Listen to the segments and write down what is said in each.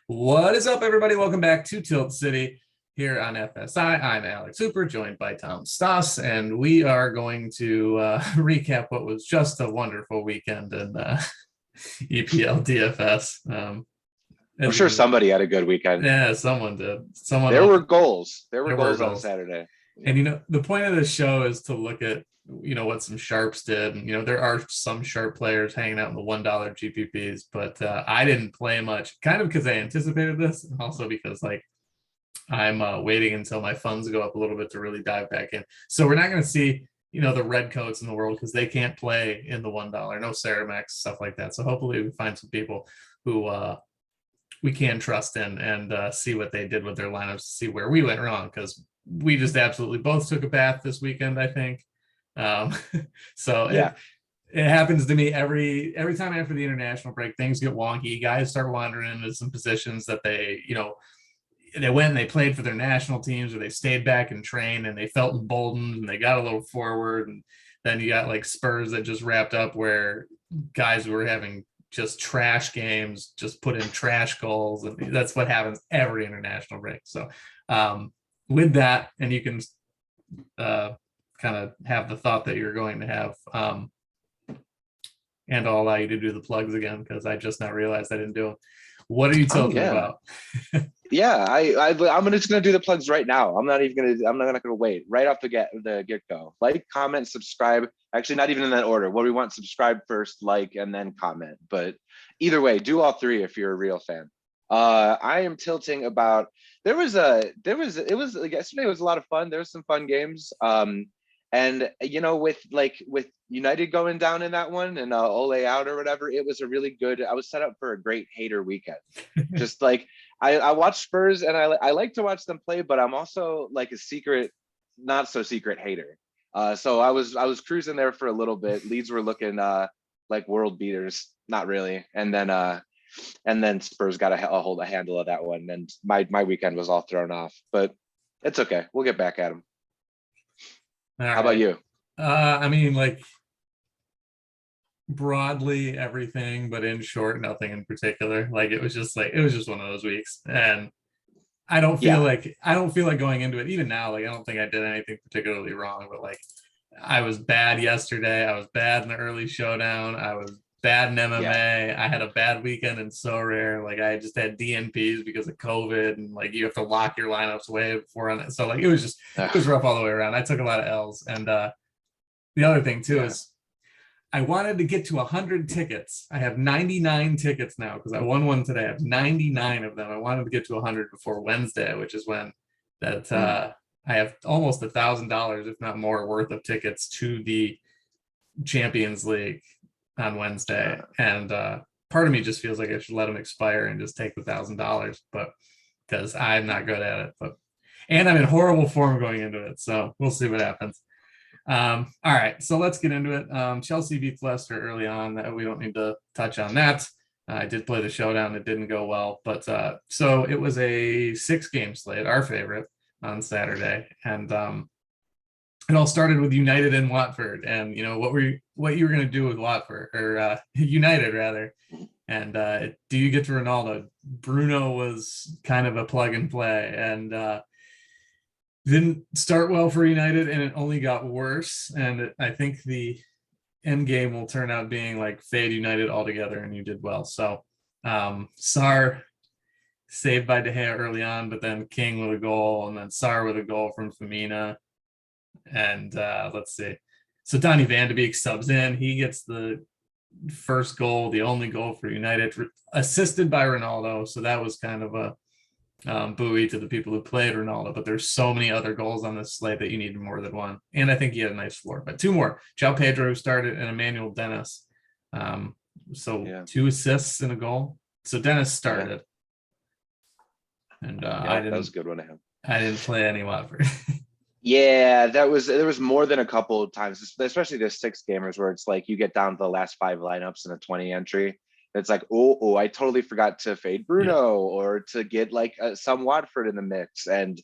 What is up, everybody? Welcome back to Tilt City here on FSI. I'm Alex Hooper, joined by Tom Stoss, and we are going to recap what was just a wonderful weekend in EPL DFS. I'm sure somebody had a good weekend. Yeah, someone did. Someone There were else. goals. There were There were goals on goals. Saturday. And the point of this show is to look at what some sharps did. And there are some sharp players hanging out in the $1 GPPs, but I didn't play much, kind of because I anticipated this, and also because I'm waiting until my funds go up a little bit to really dive back in. So we're not going to see the red coats in the world because they can't play in the $1, no Ceramax, stuff like that. So hopefully we find some people who we can trust in and see what they did with their lineups, see where we went wrong, because we just absolutely both took a bath this weekend, I think. So yeah, it happens to me every time after the international break. Things get wonky. Guys start wandering into some positions that they went and they played for their national teams, or they stayed back and trained and they felt emboldened and they got a little forward. And then you got like Spurs that just wrapped up, where guys were having just trash games, just put in trash goals, and that's what happens every international break. So with that, and you can kind of have the thought that you're going to have, and I'll allow you to do the plugs again because I just now realized I didn't do them. What are you talking about? I'm just gonna do the plugs right now. I'm not gonna wait. Right off the get go. Like, comment, subscribe. Actually, not even in that order. What we want: subscribe first, like, and then comment. But either way, do all three if you're a real fan. I am tilting about. It was like yesterday was a lot of fun. There was some fun games. And with United going down in that one and Ole out or whatever, it was a really good. I was set up for a great hater weekend. Just like I watch Spurs and I like to watch them play, but I'm also like a secret, not so secret hater. So I was cruising there for a little bit. Leeds were looking like world beaters, not really, and then Spurs got a handle of that one, and my weekend was all thrown off. But it's okay. We'll get back at them. How about you? I mean, like, broadly everything, but in short, nothing in particular. Like it was just one of those weeks, and I don't feel like going into it even now. Like I don't think I did anything particularly wrong, but like I was bad yesterday. I was bad in the early showdown. I was bad in MMA. I had a bad weekend in So Rare. Like I just had DNPs because of COVID, and like you have to lock your lineups way before on that. So like it was rough all the way around. I took a lot of L's, and the other thing too is I wanted to get to 100 tickets. I have 99 tickets now because I won one today. I have 99 of them. I wanted to get to 100 before Wednesday, which is when I have almost $1,000, if not more, worth of tickets to the Champions League on Wednesday. And part of me just feels like I should let them expire and just take the $1,000, but because I'm not good at it. And I'm in horrible form going into it, so we'll see what happens. All right, so let's get into it. Chelsea beat Leicester early on. We don't need to touch on that. I did play the showdown. It didn't go well, but so it was a 6-game slate, our favorite, on Saturday, and it all started with United and Watford, and what you were going to do with Watford, or United rather. And do you get to Ronaldo? Bruno was kind of a plug and play, and didn't start well for United, and it only got worse. And I think the end game will turn out being like fade United altogether, and you did well. So Sarr saved by De Gea early on, but then King with a goal, and then Sarr with a goal from Firmino. And let's see. So Donny van de Beek subs in. He gets the first goal, the only goal for United, assisted by Ronaldo. So that was kind of a buoy to the people who played Ronaldo, but there's so many other goals on this slate that you need more than one. And I think he had a nice floor, but two more. João Pedro started, and Emmanuel Dennis. 2 assists and a goal. So Dennis started. And that was a good one to have. I didn't play any Watford. Yeah, there was more than a couple of times, especially the 6 gamers where it's like you get down to the last 5 lineups in a 20 entry. It's like, I totally forgot to fade Bruno or to get like some Watford in the mix. And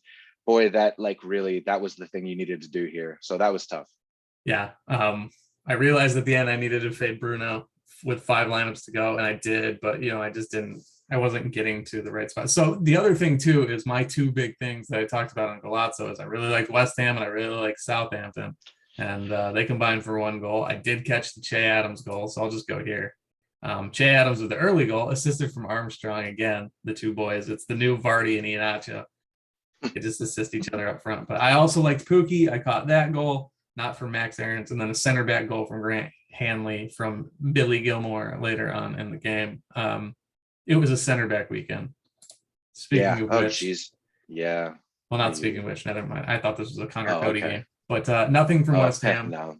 boy, that was the thing you needed to do here. So that was tough. Yeah. I realized at the end I needed to fade Bruno with 5 lineups to go, and I did, but I I wasn't getting to the right spot. So the other thing too is my two big things that I talked about on Golazzo is I really liked West Ham and I really like Southampton, and they combined for 1 goal. I did catch the Che Adams goal, so I'll just go here. Che Adams with the early goal, assisted from Armstrong again. The two boys. It's the new Vardy and Iheanacho. They just assist each other up front. But I also liked Pookie. I caught that goal, not from Max Aarons, and then a center back goal from Grant Hanley from Billy Gilmore later on in the game. It was a center back weekend. Speaking of which, geez. Yeah. Well, not speaking of which, never mind. I thought this was a Connor Cody game, but nothing from West Ham. No.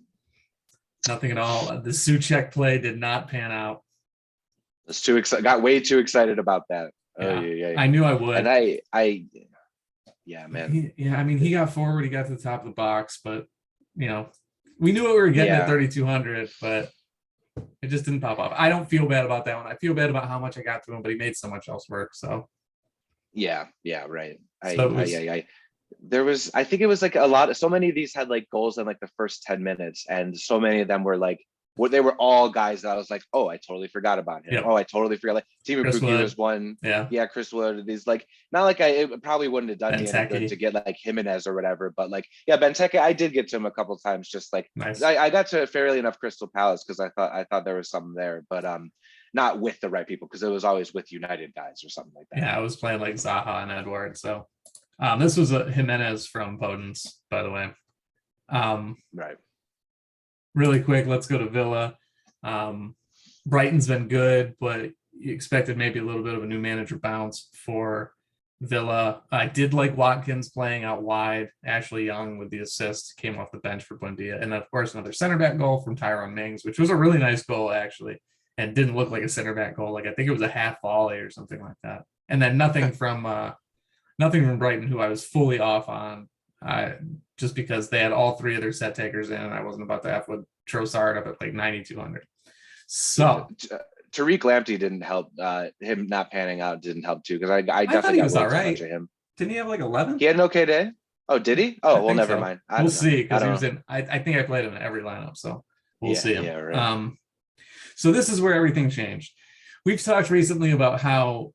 Nothing at all. The Souček play did not pan out. It's too excited. Got way too excited about that. Yeah. I knew I would. And yeah, man. I mean, he got forward. He got to the top of the box, but we knew what we were getting at 3,200, but it just didn't pop up. I don't feel bad about that one. I feel bad about how much I got to him, but he made so much else work. So yeah, right. There was, I think it was like so many of these had like goals in like the first 10 minutes, and so many of them were like, they were all guys that I was like, oh, I totally forgot about him. Yep. Oh, I totally forgot. Like Team Pookie was one. Yeah, Chris Wood. These like, not like it probably wouldn't have done me any good to get like Jimenez or whatever, but like, yeah, Benteke, I did get to him a couple of times. Just like, nice. I got to fairly enough Crystal Palace because I thought there was something there, but not with the right people, because it was always with United guys or something like that. Yeah, I was playing like Zaha and Edward. So this was a Jimenez from Podence, by the way. Right. Really quick, let's go to Villa. Brighton's been good, but you expected maybe a little bit of a new manager bounce for Villa. I did like Watkins playing out wide. Ashley Young with the assist came off the bench for Buendia. And of course, another center back goal from Tyrone Mings, which was a really nice goal, actually, and didn't look like a center back goal. Like I think it was a half volley or something like that. And then nothing from Brighton, who I was fully off on. Just because they had all three of their set takers in, and I wasn't about to have with Trossard up at like 9,200. So Tariq Lamptey didn't help. Him not panning out didn't help too, because I definitely got way too much of him. Didn't he have like 11? He had an okay day. Oh, did he? Oh, well, never mind. We'll see, because he was in. I think I played him in every lineup, so we'll see him. Yeah, right. So this is where everything changed. We've talked recently about how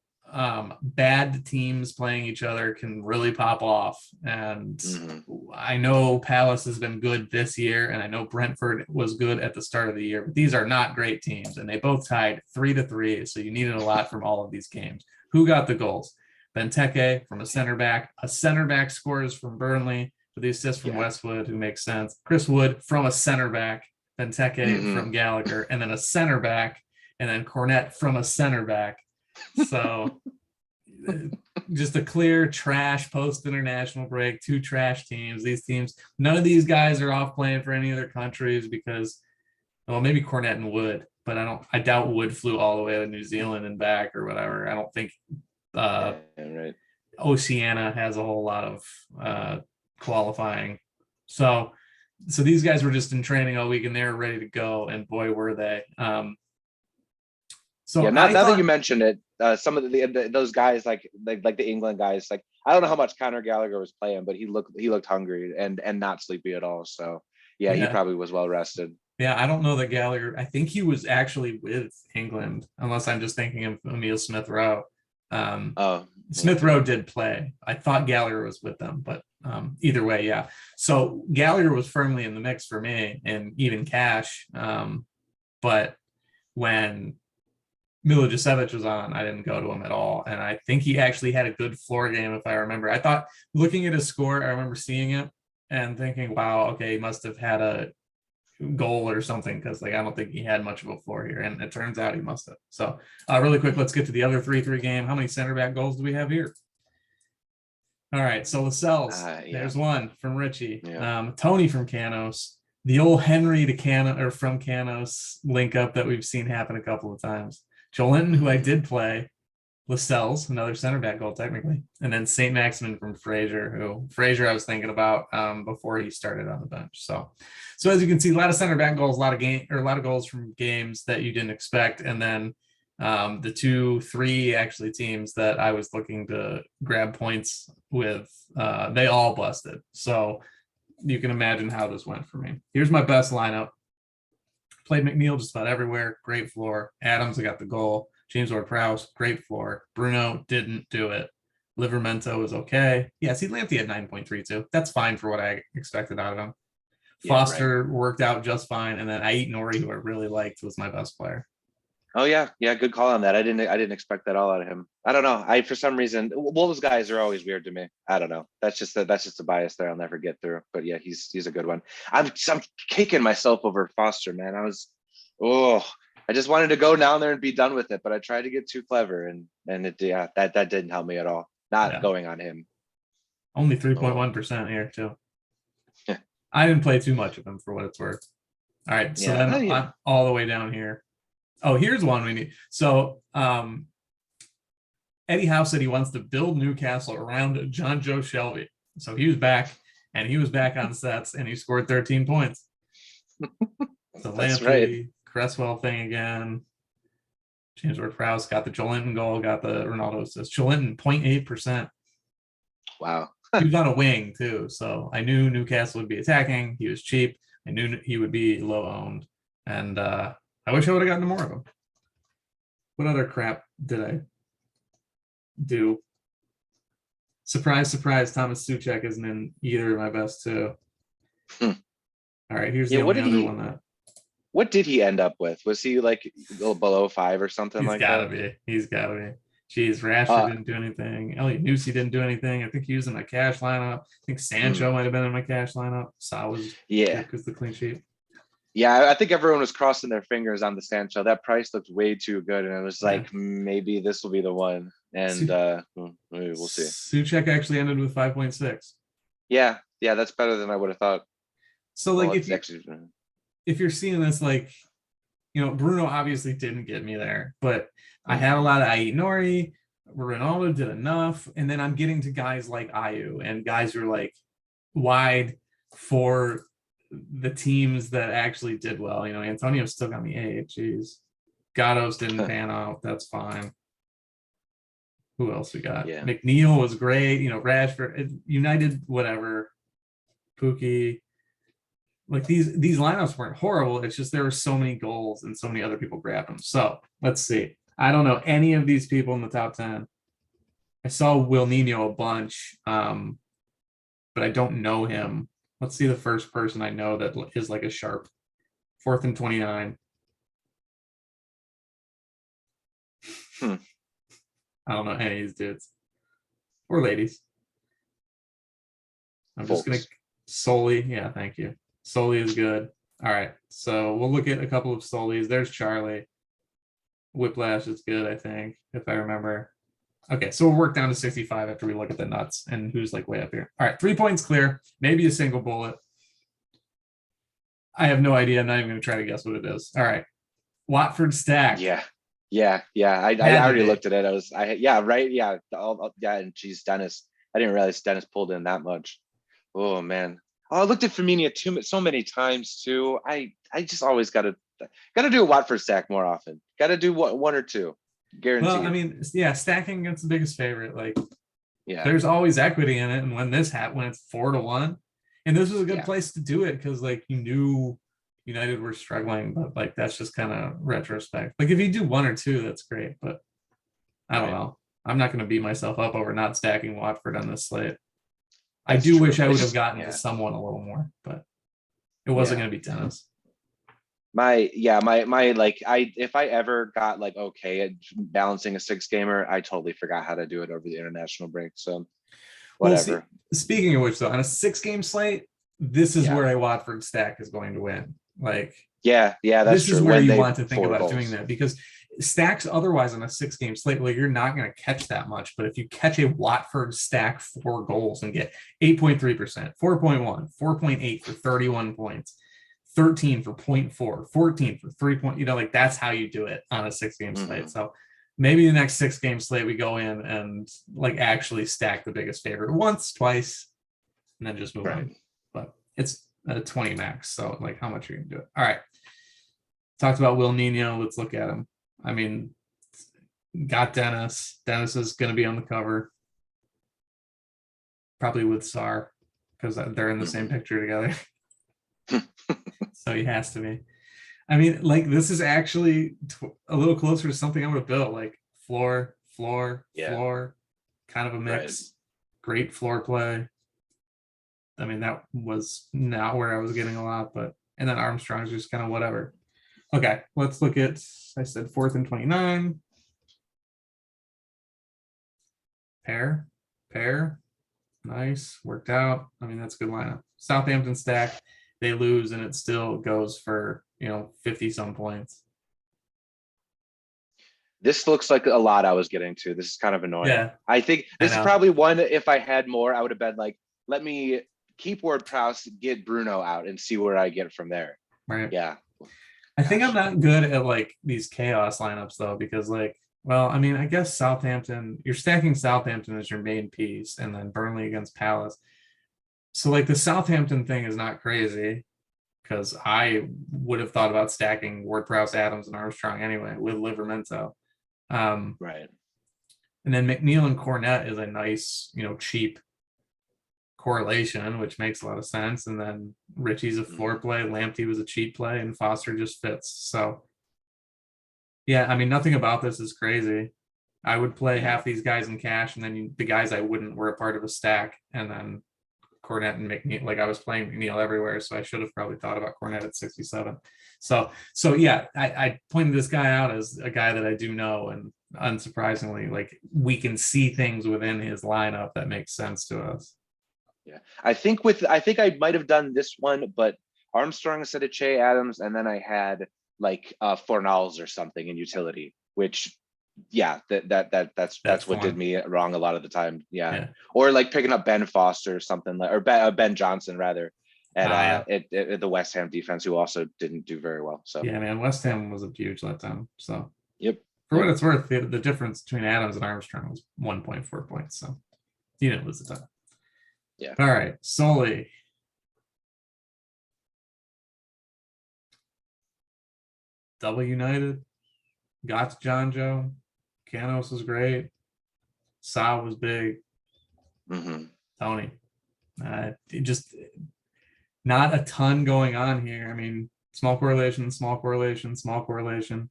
bad teams playing each other can really pop off, and I know Palace has been good this year, and I know Brentford was good at the start of the year, but these are not great teams, and they both tied 3-3, so you needed a lot from all of these games. Who got the goals? Benteke from a center back scores from Burnley with the assist from Westwood, who makes sense. Chris Wood from a center back, Benteke from Gallagher, and then a center back, and then Cornet from a center back. So just a clear trash post international break, two trash teams. These teams, none of these guys are off playing for any other countries because, well, maybe Cornet and Wood, but I doubt Wood flew all the way to New Zealand and back or whatever. I don't think Oceania has a whole lot of qualifying. So these guys were just in training all week and they were ready to go, and boy were they. Now that you mentioned it, some of those guys like the England guys, like I don't know how much Conor Gallagher was playing, but he looked hungry and not sleepy at all. So yeah, he probably was well rested. Yeah, I don't know that Gallagher. I think he was actually with England, unless I'm just thinking of Emile Smith Rowe. Smith Rowe did play. I thought Gallagher was with them, but either way, yeah. So Gallagher was firmly in the mix for me and even cash. But when Milivojevic was on, I didn't go to him at all. And I think he actually had a good floor game, if I remember. I thought, looking at his score, I remember seeing it and thinking, wow, okay, he must have had a goal or something, because I don't think he had much of a floor here. And it turns out he must have. So really quick, let's get to the other 3-3 game. How many center back goals do we have here? All right, so Lascelles, there's one from Richie. Tony from Canos. The old Henry to Canos, or from Canos link up that we've seen happen a couple of times. Joelinton, who I did play, Lascelles, another center back goal technically, and then St. Maximin from Fraser I was thinking about before he started on the bench. So as you can see, a lot of center back goals, a lot of goals from games that you didn't expect, and then the 2-3 actually teams that I was looking to grab points with, they all busted. So you can imagine how this went for me. Here's my best lineup. Played McNeil just about everywhere. Great floor. Adams, I got the goal. James Ward-Prowse, great floor. Bruno didn't do it. Livermento was okay. Yeah, see, Lamptey had 9.32. That's fine for what I expected out of him. Yeah, Foster worked out just fine, and then Ait Nori, who I really liked, was my best player. Oh yeah, good call on that. I didn't expect that all out of him. I don't know. For some reason, Wolves guys are always weird to me. I don't know. That's just a bias there I'll never get through. But yeah, he's a good one. I'm kicking myself over Foster, man. I just wanted to go down there and be done with it, but I tried to get too clever, and that didn't help me at all. Not going on him. Only 3.1% here too. I didn't play too much of him for what it's worth. All right, so then I'm all the way down here. Oh, here's one we need. So Eddie Howe said he wants to build Newcastle around John Joe Shelby. So he was back, and he was back on sets, and he scored 13 points. So That's Lamptey, right. Cresswell thing again. James Ward-Prowse got the Joelinton goal, got the Ronaldo assist. Joelinton, 0.8%. Wow. He was on a wing, too. So I knew Newcastle would be attacking. He was cheap. I knew he would be low owned. And I wish I would have gotten more of him. What other crap did I do? Surprise, surprise, Thomas Suchek isn't in either of my best two. All right, here's the only other one that. What did he end up with? Was he like a little below 5 or something like that? He's gotta be. Jeez, Rashford didn't do anything. Elliot Newsy didn't do anything. I think he was in my cash lineup. I think Sancho might have been in my cash lineup. Sa was because the clean sheet. Yeah, I think everyone was crossing their fingers on the Sancho. That price looked way too good, and it was like maybe this will be the one. And we'll see. Suchek actually ended with 5.6. Yeah, that's better than I would have thought. So like if you're seeing this, like, you know, Bruno obviously didn't get me there, but I had a lot of Ait Nori. Ronaldo did enough, and then I'm getting to guys like Ayu and guys who are like wide for the teams that actually did well. You know, Antonio still got me 8. Jeez, Gattos didn't pan out. That's fine. Who else we got? McNeil was great. You know, Rashford, United, whatever. Pookie. Like these lineups weren't horrible. It's just there were so many goals and so many other people grabbed them. So let's see. I don't know any of these people in the top 10. I saw Will Nino a bunch, but I don't know him. Let's see the first person I know that is like a sharp. 4th and 29. I don't know any of these dudes or ladies. I'm just gonna solely. Yeah, thank you. Solely is good. All right, so we'll look at a couple of Solis. There's Charlie. Whiplash is good, I think, if I remember. Okay, so we'll work down to 65 after we look at the nuts and who's like way up here. All right, 3 points clear, maybe a single bullet. I have no idea. I'm not even going to try to guess what it is. All right, Watford stack. Yeah. I already looked at it. And geez, Dennis. I didn't realize Dennis pulled in that much. Oh man. Oh, I looked at Firmino so many times too. I just always gotta do a Watford stack more often. Gotta do one or two. Guaranteed. Well, I mean, yeah, stacking against the biggest favorite. Like, there's always equity in it. And when this happened, when it's 4-1, and this was a good place to do it because like you knew United were struggling, but like that's just kind of retrospect. Like if you do 1 or 2, that's great. But I don't know. I'm not going to beat myself up over not stacking Watford on this slate. I do wish I would have gotten to someone a little more, but it wasn't going to be Dennis. If I ever got like okay at balancing a 6-gamer, I totally forgot how to do it over the international break. So whatever. Well, speaking of which, though, on a 6-game slate, this is where a Watford stack is going to win. Like, that's this true. Is where you want to think about doing that, because stacks otherwise on a 6-game slate, well, you're not going to catch that much. But if you catch a Watford stack 4 goals and get 8.3%, 4.1, 4.8 for 31 points, 13 for 0.4, 14 for 3 point, like that's how you do it on a 6-game slate. So maybe the next 6-game slate we go in and like actually stack the biggest favorite once, twice, and then just move on. But it's a 20 max, so like how much are you gonna do it? All right. Talked about Will Nino. Let's look at him. I mean, got Dennis. Dennis is going to be on the cover. Probably with Sar, because they're in the same picture together. So he has to be. I mean, like this is actually a little closer to something I would have built, like floor, floor, Yeah, floor, kind of a right. mix. Great floor play. I mean, that was not where I was getting a lot, but and then Armstrong's just kind of whatever. Okay, let's look at, I said 4th and 29. Pair. Nice. Worked out. I mean, that's a good lineup. Southampton stack, they lose and it still goes for, 50 some points. This looks like a lot I was getting to. This is kind of annoying. Yeah, I think I this is know. probably one, if I had more, I would have been like, let me keep Ward-Prowse, get Bruno out and see where I get from there. Right. Yeah. I think I'm Gosh. not good at like these chaos lineups though, because like, well, I mean, I guess Southampton, you're stacking Southampton as your main piece and then Burnley against Palace. So like the Southampton thing is not crazy because I would have thought about stacking Ward-Prowse, Adams, and Armstrong anyway with Livermento. Right. And then McNeil and Cornet is a nice, cheap correlation, which makes a lot of sense. And then Richie's a floor play, Lamptey was a cheap play, and Foster just fits. So yeah, I mean, nothing about this is crazy. I would play half these guys in cash, and then the guys I wouldn't were a part of a stack, and then Cornet and McNeil. Like I was playing McNeil everywhere, so I should have probably thought about Cornet at 67. So yeah, I pointed this guy out as a guy that I do know, and unsurprisingly, like we can see things within his lineup that makes sense to us. Yeah. I think I might have done this one, but Armstrong instead of Che Adams, and then I had like Fornals or something in utility, which yeah, that's what did fun. me wrong a lot of the time. Yeah. Yeah. Or like picking up Ben Foster or something like, or Ben Johnson rather at Yeah. at the West Ham defense, who also didn't do very well. So Yeah, man, West Ham was a huge letdown. So yep. for what it's worth, the difference between Adams and Armstrong was 1.4 points. So you didn't lose the time. Yeah. All right, Sully. Double United. Got to John Joe. Canos was great. Sa was big. Tony. Just not a ton going on here. I mean, small correlation, small correlation, small correlation,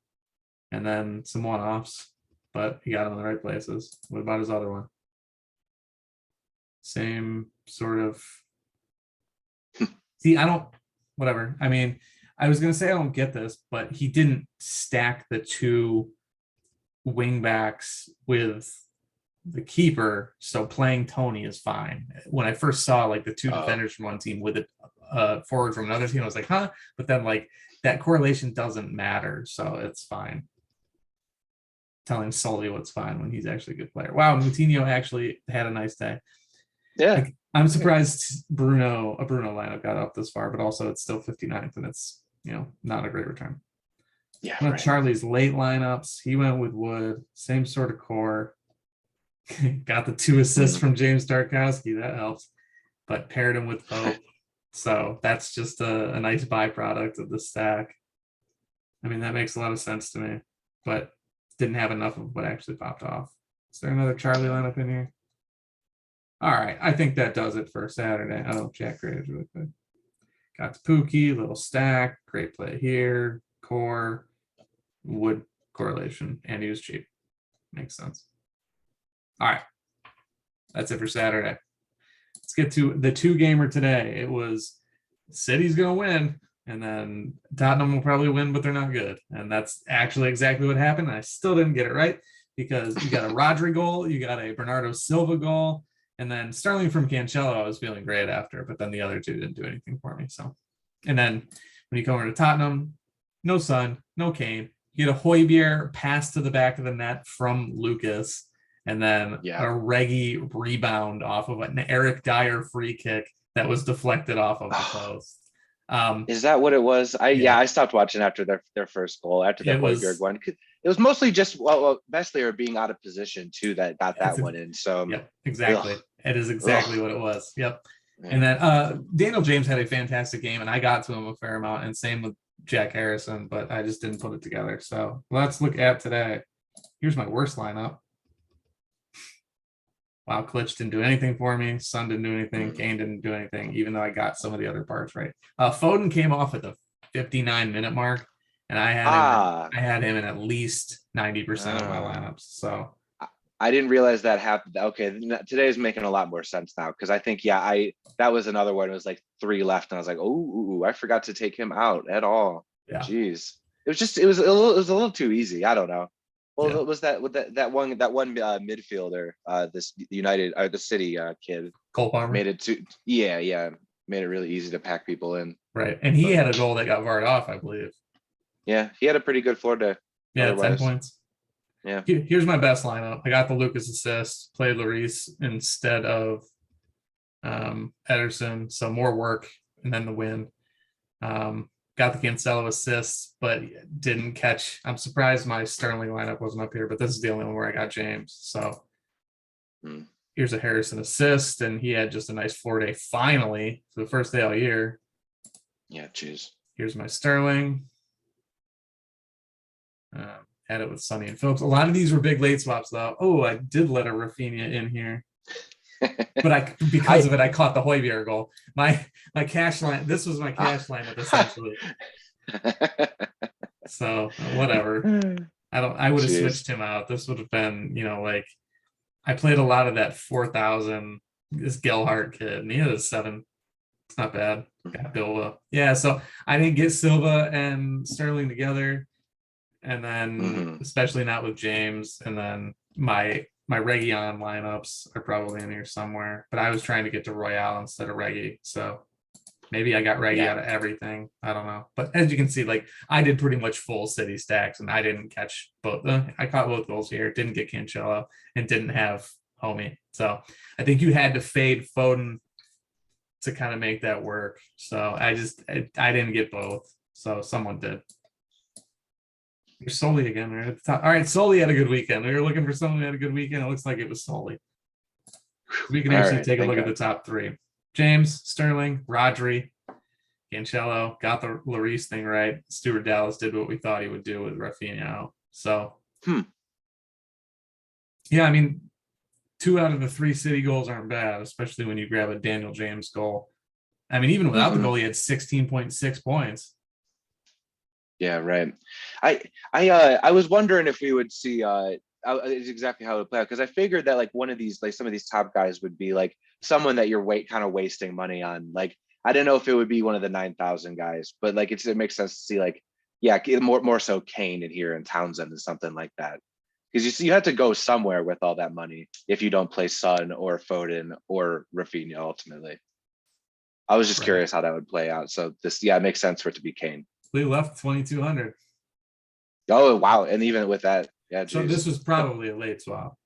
and then some one-offs, but he got them in the right places. What about his other one? Same sort of. See, I don't, whatever. I mean, I was going to say I don't get this, but he didn't stack the two wingbacks with the keeper, so playing Tony is fine. When I first saw like the two defenders from one team with a forward from another team, I was like, huh? But then like that correlation doesn't matter, so it's fine. Telling Sully what's fine when he's actually a good player. Wow, Moutinho actually had a nice day. Yeah. Like, I'm surprised a Bruno lineup got up this far, but also it's still 59th and it's, not a great return. Yeah. One of Charlie's late lineups, he went with Wood, same sort of core. Got the 2 assists from James Tarkowski, that helps, but paired him with Pope. So that's just a nice byproduct of the stack. I mean, that makes a lot of sense to me, but didn't have enough of what actually popped off. Is there another Charlie lineup in here? All right, I think that does it for Saturday. Oh, Jack Graves really quick. Got to Pookie, little stack, great play here, core, Wood correlation, and he was cheap. Makes sense. All right, that's it for Saturday. Let's get to the 2-gamer today. It was City's going to win, and then Tottenham will probably win, but they're not good. And that's actually exactly what happened. I still didn't get it right because you got a Rodri goal, you got a Bernardo Silva goal, and then Sterling from Cancelo, I was feeling great after, but then the other two didn't do anything for me. So, and then when you come over to Tottenham, no Son, no Kane. You get a Højbjerg pass to the back of the net from Lucas, and then a Reggie rebound off of an Eric Dyer free kick that was deflected off of the post. Is that what it was? I stopped watching after their first goal, after the Højbjerg one. It was mostly just Meslier being out of position too that got that one in. So yep, exactly. It is exactly what it was. Yep. And then Daniel James had a fantastic game, and I got to him a fair amount, and same with Jack Harrison, but I just didn't put it together. So let's look at today. Here's my worst lineup. Wow, Klitsch didn't do anything for me. Son didn't do anything. Kane didn't do anything, even though I got some of the other parts right. Foden came off at the 59-minute mark, and I had him. Ah, I had him in at least 90% of my ah. lineups. So I didn't realize that happened. Okay, today's making a lot more sense now because I think that was another one. It was like 3 left, and I was like, oh, I forgot to take him out at all. yeah, Jeez, it was a little too easy. I don't know. Well, yeah. it was that one midfielder, this United the City kid Cole Palmer, made it to yeah, made it really easy to pack people in. right? And he But had a goal that got varred off, I believe. yeah, he had a pretty good floor day. Yeah, 10 Otherwise, points. yeah, Here's my best lineup. I got the Lucas assist, played Lloris instead of Ederson, so more work and then the win. Got the Cancelo assists, but didn't catch. I'm surprised my Sterling lineup wasn't up here, but this is the only one where I got James. So here's a Harrison assist, and he had just a nice floor day finally for the first day all year. yeah, jeez. Here's my Sterling. Had it with Sonny and Phillips. A lot of these were big late swaps, though. Oh, I did let a Rafinha in here. But because of it, I caught the Højbjerg goal. My cash line. This was my cash lineup essentially. So whatever. I would have Jeez. switched him out. This would have been, like I played a lot of that 4,000. This Gelhardt kid, and he had a 7. It's not bad. Got Silva. Yeah, so I didn't get Silva and Sterling together, and then especially not with James, and then my Region lineups are probably in here somewhere, but I was trying to get to Royale instead of Reggie, so maybe I got Reggie out of everything. I don't know, but as you can see, like I did pretty much full City stacks, and I didn't catch both. I caught both goals here. Didn't get Cancelo and didn't have Homie, so I think you had to fade Foden to kind of make that work. So I didn't get both, so someone did. You're Solly again, right at the top. All right, Solly had a good weekend. We were looking for someone who had a good weekend. It looks like it was Solly. We can actually take a look at the top 3. James, Sterling, Rodri, Cancelo, got the Lloris thing right. Stuart Dallas did what we thought he would do with Rafinha. So, yeah, I mean, 2 out of the 3 City goals aren't bad, especially when you grab a Daniel James goal. I mean, even without the goal, he had 16.6 points. Yeah, right. I was wondering if we would see exactly how it would play out, because I figured that like one of these, like some of these top guys would be like someone that you're kind of wasting money on. Like I didn't know if it would be one of the 9,000 guys, but like it makes sense to see like more so Kane in here and Townsend and something like that, because you have to go somewhere with all that money if you don't play Son or Foden or Rafinha ultimately. I was just curious how that would play out. So it makes sense for it to be Kane. We left 2,200. Oh wow! And even with that, yeah. So Geez. this was probably a late swap.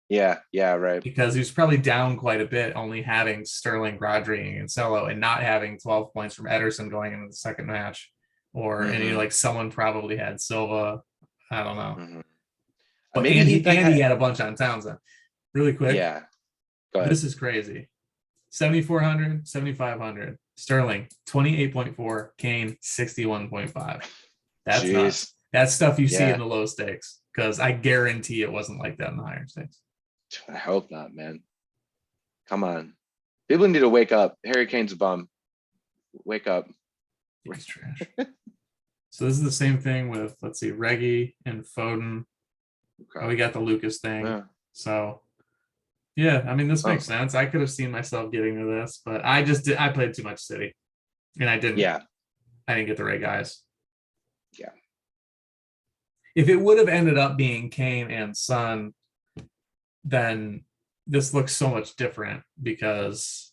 Yeah, right. Because he was probably down quite a bit, only having Sterling, Rodri, and Cancelo, and not having 12 points from Ederson going into the second match. And like someone probably had Silva. I don't know. But Maybe he had a bunch on Townsend. Really quick. Yeah. Go ahead. This is crazy. 7,400, 7,500. Sterling, 28.4. Kane, 61.5. That's nuts. That's stuff you see in the low stakes, because I guarantee it wasn't like that in the higher stakes. I hope not, man. Come on. People need to wake up. Harry Kane's a bum. Wake up. He's trash. So this is the same thing with, let's see, Reggie and Foden. Okay. Oh, we got the Lucas thing. Yeah. So yeah, I mean, this makes sense. I could have seen myself getting to this, but I played too much City, and I didn't. Yeah. I didn't get the right guys. Yeah. If it would have ended up being Kane and Son, then this looks so much different, because.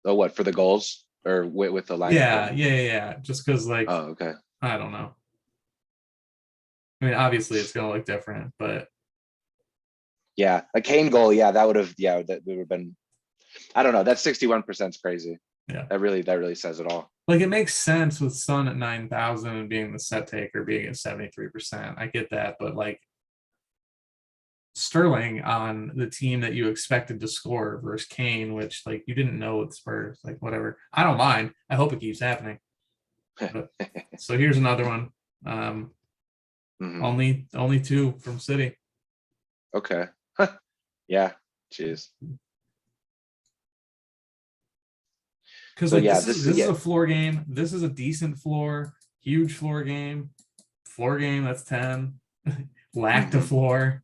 Oh, what, for the goals or with the line? Yeah. Just because, like, oh, okay. I don't know. I mean, obviously it's going to look different, but. Yeah, a Kane goal. Yeah, that would have been. I don't know. That 61% is crazy. Yeah, that really says it all. Like, it makes sense with Son at 9,000 and being the set taker being at 73%. I get that, but like Sterling on the team that you expected to score versus Kane, which like you didn't know with Spurs, like whatever. I don't mind. I hope it keeps happening. But, so here's another one. Only 2 from City. Okay. Yeah. Jeez. Because So like yeah, this is a floor game. This is a decent floor, huge floor game. Floor game, that's 10. Lacta floor.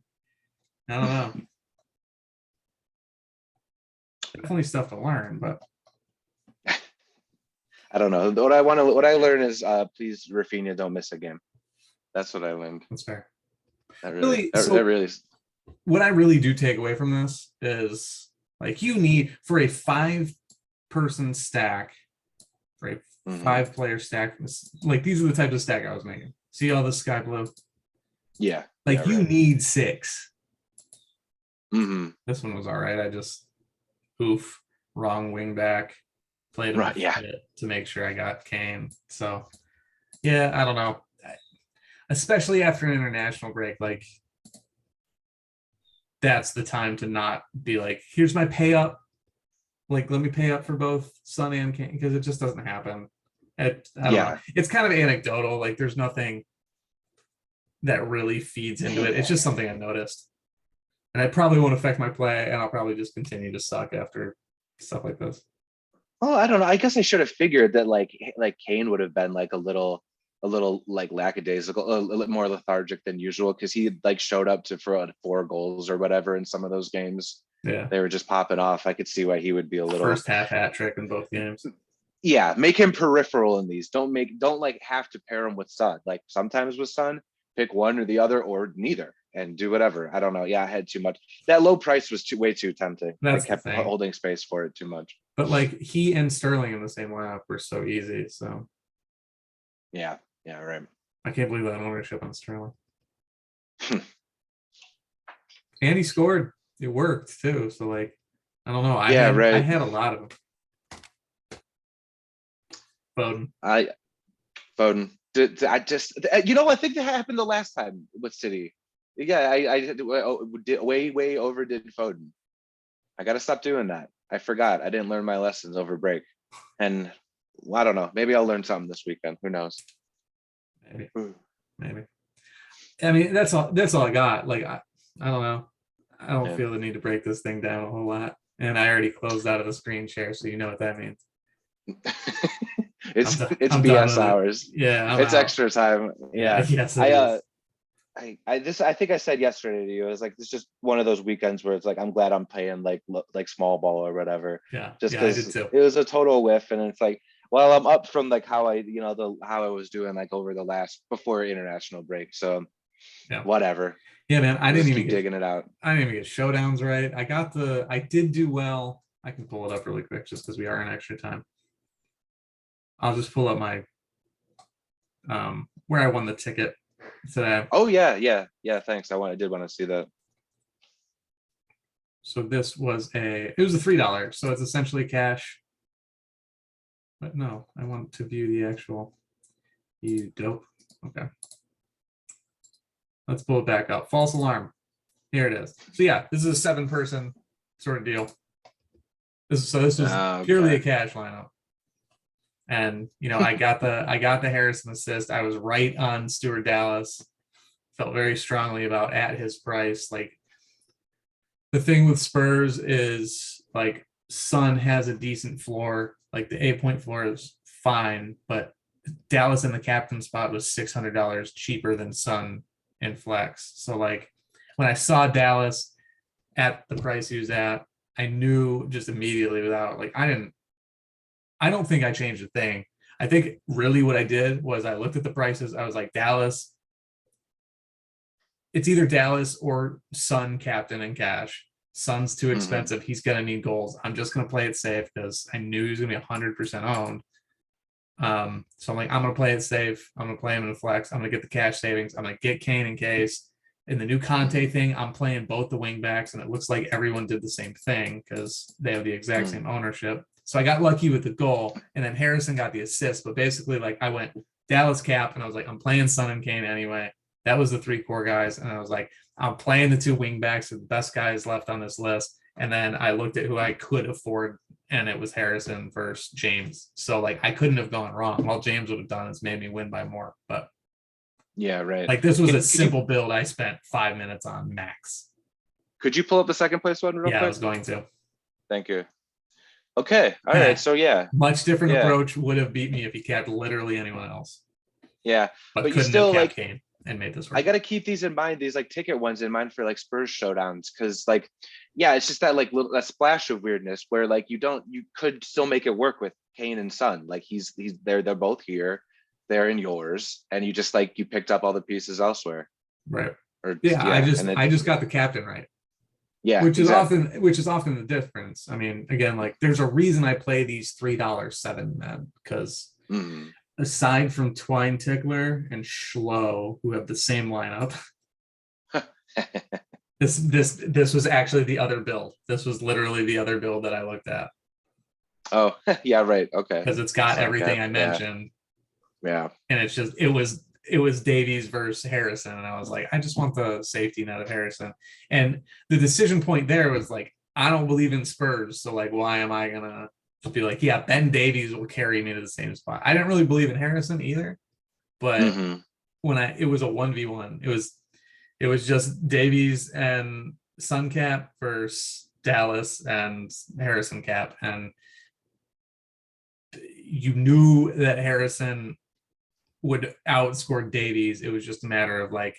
I don't know. Definitely stuff to learn, but I don't know. What I learn is please Rafinha don't miss a game. That's what I learned. that's fair. That Really, that really what I really do take away from this is like you need for a 5-person stack, for a 5-player stack, like these are the types of stack I was making. See all this sky blue? Yeah. Like you need 6. Mm-hmm. This one was all right. I just wrong wing back, played him to make sure I got Kane. So yeah, I don't know. Especially after an international break, like that's the time to not be like, here's my pay up. Like, let me pay up for both Son and Kane, because it just doesn't happen. I don't know. It's kind of anecdotal. Like, there's nothing that really feeds into it. It's just something I noticed. And it probably won't affect my play, and I'll probably just continue to suck after stuff like this. Oh, I don't know. I guess I should have figured that like Kane would have been like a little like lackadaisical, a little more lethargic than usual, because he like showed up for 4 goals or whatever in some of those games. Yeah, they were just popping off. I could see why he would be a little first half hat trick in both games. Yeah, make him peripheral in these. Don't like have to pair him with Son. Like sometimes with Son, pick one or the other or neither and do whatever. I don't know. Yeah, I had too much. That low price was way too tempting. I kept holding space for it too much. But like he and Sterling in the same lineup were so easy. So yeah, right. I can't believe that ownership on Sterling. And he scored. It worked too. So like, I don't know. I had a lot of them. Foden. I just, I think that happened the last time with City. Yeah, I did way overdid Foden. I got to stop doing that. I forgot. I didn't learn my lessons over break. And I don't know. Maybe I'll learn something this weekend. Who knows? Maybe. I mean, that's all I got. Like, I don't know. I don't feel the need to break this thing down a whole lot. And I already closed out of the screen share, so you know what that means. It's BS hours. Yeah, it's extra time. Yeah. Yes, I think I said yesterday to you, it was like, it's just one of those weekends where it's like, I'm glad I'm playing like small ball or whatever. Yeah. Just because it was a total whiff. And it's like, well, I'm up from like how I was doing like over the before international break. So whatever. Yeah, man. I didn't even keep digging it out. I didn't even get showdowns right. I did do well. I can pull it up really quick just because we are in extra time. I'll just pull up my where I won the ticket today. Oh yeah. Thanks. I did want to see that. So this was it was a $3, so it's essentially cash. But no, I want to view the actual. You dope. Okay. Let's pull it back up. False alarm. Here it is. So yeah, this is a 7-person sort of deal. This was purely a cash lineup. And I got the Harrison assist. I was right on Stuart Dallas. Felt very strongly about at his price. Like the thing with Spurs is like Son has a decent floor. Like the 8-point floor is fine, but Dallas in the captain spot was $600 cheaper than Son in flex. So like when I saw Dallas at the price he was at, I knew just immediately without like I don't think I changed a thing. I think really what I did was I looked at the prices. I was like, Dallas. It's either Dallas or Son captain and cash. Son's too expensive. He's going to need goals. I'm just going to play it safe because I knew he was going to be 100% owned. So I'm like, I'm going to play it safe. I'm going to play him in a flex. I'm going to get the cash savings. I'm going to get Kane in case. In the new Conte thing, I'm playing both the wing backs, and it looks like everyone did the same thing because they have the exact same ownership. So I got lucky with the goal, and then Harrison got the assist. But basically, like I went Dallas cap, and I was like, I'm playing Son and Kane anyway. That was the 3 core guys, and I was like, I'm playing the 2 wing backs, are the best guys left on this list. And then I looked at who I could afford, and it was Harrison versus James. So like I couldn't have gone wrong. All James would have done is made me win by more. But yeah, right. Like this was a simple build. I spent 5 minutes on max. Could you pull up the second place one real quick? I was going to. Thank you. Okay. All right. So yeah. Much different Yeah. approach would have beat me if he capped literally anyone else, Yeah. but But you couldn't have still capped like, Kane and made this I work. got to keep these in mind, these like ticket ones in mind for like Spurs showdowns. Cause like, yeah, it's just that like little, that splash of weirdness where like you could still make it work with Kane and Son. Like they're both here. They're in yours. And you just like, you picked up all the pieces elsewhere. Right. Or Yeah, yeah. And I it, just got the captain right. yeah, Which is exactly. often the difference. I mean, again, like there's a reason I play these $3 7 men, because Mm-hmm. aside from Twine Tickler and Schlo, who have the same lineup, this was actually the other build. This was literally the other build that I looked at, Oh, yeah, right. Okay. because it's got Sun everything cap. I Yeah. mentioned, Yeah. and it was Davies versus Harrison, and I was like, I just want the safety net of Harrison. And the decision point there was like, I don't believe in Spurs, so like, why am I gonna be like, yeah, Ben Davies will carry me to the same spot? I didn't really believe in Harrison either, but Mm-hmm. when it was a 1v1, it was just Davies and Suncap versus Dallas and Harrison Cap, and you knew that Harrison would outscore Davies. It was just a matter of like,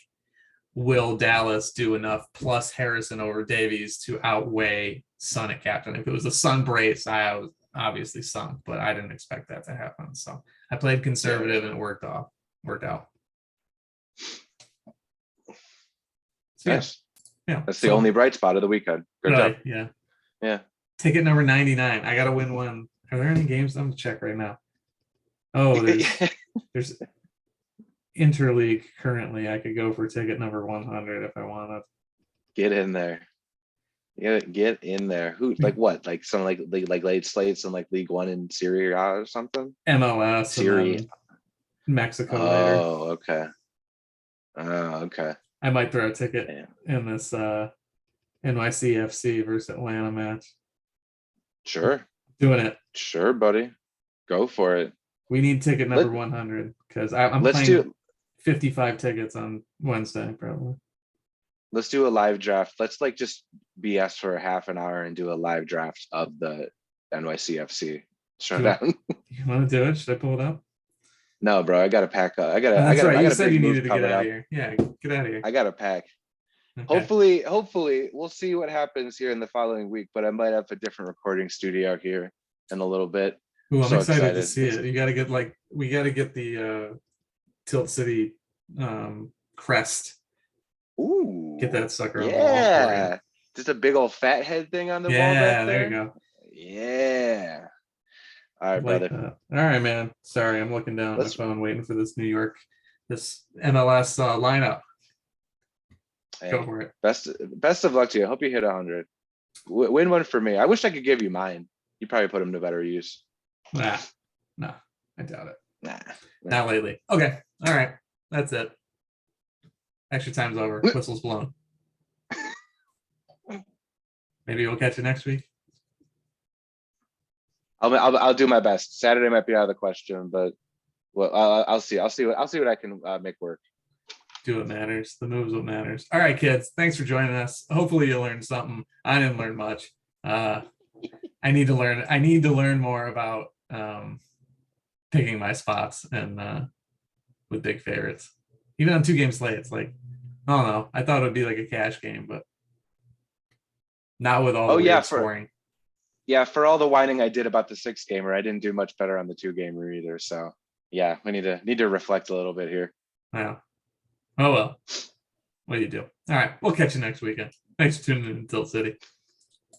will Dallas do enough plus Harrison over Davies to outweigh Sun at captain? If it was a Sun brace, I was obviously Sun, but I didn't expect that to happen. So I played conservative, Yeah. and it worked out. So Nice. yeah. That's the So only bright spot of the weekend. Good job. really, yeah. Yeah. Ticket number 99. I gotta win one. Are there any games? I'm gonna check right now. Oh, there's interleague currently. I could go for ticket number 100 if I wanted. Get in there. Get in there. Who like what? Like some like late slates in like League One in Syria or something? MLS and Syria. then Mexico later. Oh, okay. Oh, okay. I might throw a ticket Yeah. in this NYCFC versus Atlanta match. Sure. Doing it. Sure, buddy. Go for it. We need ticket number Let 100, because I'm let's playing do 55 tickets on Wednesday probably. let's do a live draft. Let's like just BS for a half an hour and do a live draft of the NYCFC showdown. You want to do it? Should I pull it up? No, bro, I gotta pack up. That's I right. You got a said big you move needed to get coming out of up. here. Yeah, get out of here. I gotta pack. Okay. Hopefully we'll see what happens here in the following week, but I might have a different recording studio here in a little bit. Ooh, I'm So excited to excited. see it. You got to get we got to get the Tilt City crest. Ooh. Get that sucker on the wall for you. Yeah. Just a big old fat head thing on the wall Yeah, back there you there. go. Yeah. All right, Like brother. that. All right, man. Sorry, I'm looking down at my Let's phone waiting for this MLS lineup. Go hey, for it. best of luck to you. I hope you hit 100. Win one for me. I wish I could give you mine. You probably put them to better use. Nah, no, I doubt it. Nah. Not lately. Okay. All right. That's it. Extra time's over. Whistle's blown. Maybe we'll catch you next week. I'll do my best. Saturday might be out of the question, but well, I'll see. I'll see what I can make work. Do what matters. The moves what matters. All right, kids. Thanks for joining us. Hopefully you learned something. I didn't learn much. I need to learn more about picking my spots and with big favorites. Even on 2-game slates, like, I don't know. I thought it would be like a cash game, but not with all the weird scoring. For all the whining I did about the 6-gamer, I didn't do much better on the 2-gamer either. So yeah, we need to reflect a little bit here. Yeah. Oh well. What do you do? All right. We'll catch you next weekend. Thanks for tuning in to Tilt City.